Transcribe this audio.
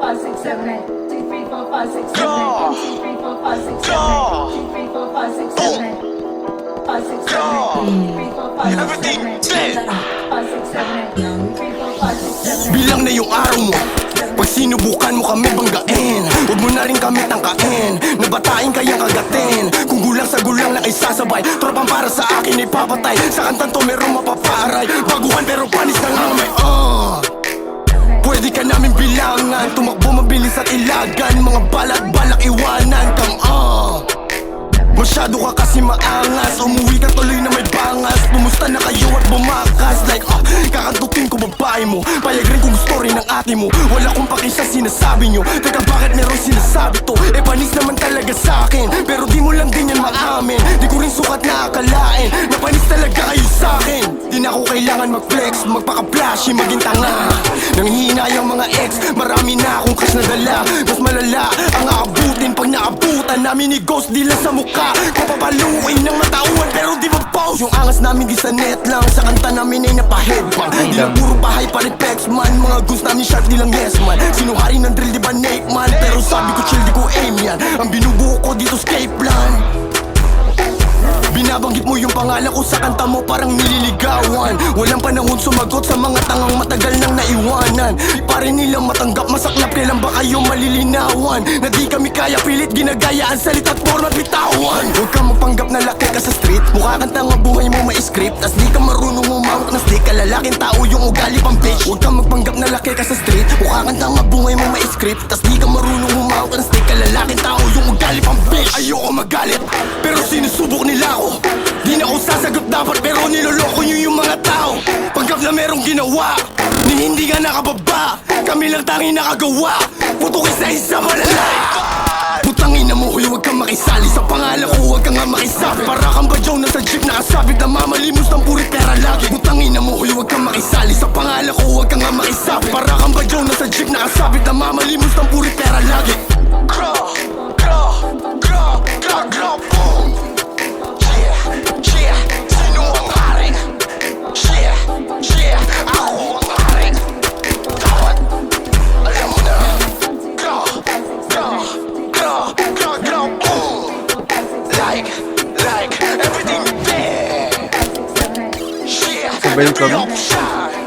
5, 6, 7, 8. 2, 3, 4, 5, 6, 7, 8. 2, 3, 4, 5, 6, 7, 8. 2, 3, 4, 5, 6, 7, 8. 5, 6, 7, 8. 2, 3, 4, 5, 6, 7, 8. 5, 6, 7, 8. 2, 3, 4, 5, 6, 7, 8. Bilang na yung araw mo, pag sinubukan mo kami banggain. Huwag mo na rin kami tangkain, nabatain kayang kagatin. Kung gulang sa gulang lang isasabay, tropang para sa akin ay papatay. Sa kantang to merong mapaparay, baguhan pero panis na nga may pwede ka namin bilangan, tumakbo mabilis at ilagan. Mga balat balak iwanan, come on. Masyado ka kasi maangas, umuwi ka tuloy na may bangas. Pumusta na kayo at bumakas, like kakantutin ko babae mo. Payag rin kung story ng ate mo. Wala kong paki sa sinasabi nyo. Teka bakit meron sinasabi to? Eh panis naman talaga sa akin, pero di mo lang din yan maamin. Di ko rin sukat na akalain na panis talaga kayo sa akin. Di na ako kailangan mag-flex, magpaka-flashy, maging tanga. Nanghihina yung mga ex, marami na akong cash na dala. Mas malala ang aabutin pag naabutan namin ni Ghost, di lang sa mukha. Papapaluin ng matauhan pero di ba pause. Yung angas namin di sa net lang, sa kanta namin ay napaheadbang. Di lang puro bahay pa reflex man, mga goons namin sharp di lang yes man. Sinuhari ng drill di ba Nate man, pero sabi ko chill di ko aim yan. Ang binubuo ko dito escape plan. Binabanggit mo yung pangalan ko sa kanta mo parang nililigawan. Walang panahon sumagot sa mga tangang matagal nang naiwanan. Pare nilang matanggap masaklap, kailan ba kayo malilinawan? Na di kami kaya pilit ginagaya ang salita't forma bitawan. Huwag kang mapanggap na laki ka sa street, mukha kang tanga buhay mo may script. Tas di ka marunong umawak na stick, kalalaking tao yung ugali pang bitch. Huwag kang magpanggap na laki ka sa street, mukha kang tanga buhay mo may script. Tas di ka marunong umawak na stick, kalalaking tao yung ugali pang bitch. Ayoko magalit, pero sinusubok nila ako. Di na ako sasagot dapat pero niloloko nyo yung mga tao. Pagkap na merong ginawa, ni hindi ka nakababa, kami lang tangi nakagawa. Puto isa-isa malala. Putangin na mo, huwag kang makisali. Sa pangalan ko, huwag kang nga makisabi. Para kang badyaw na sa jeep nakasabit na mamalimos ng puri pera lagi. Putangin na mo, huwag kang makisali. Sa pangalan ko, huwag kang nga makisabi. Para kang badyaw na sa jeep nakasabit na mamalimos ng puri pera lagi. Boom. Sino ang haring? Ako ang haring. Tawad, alam mo na. Boom. Like, everything there. Sabay kami. Shine.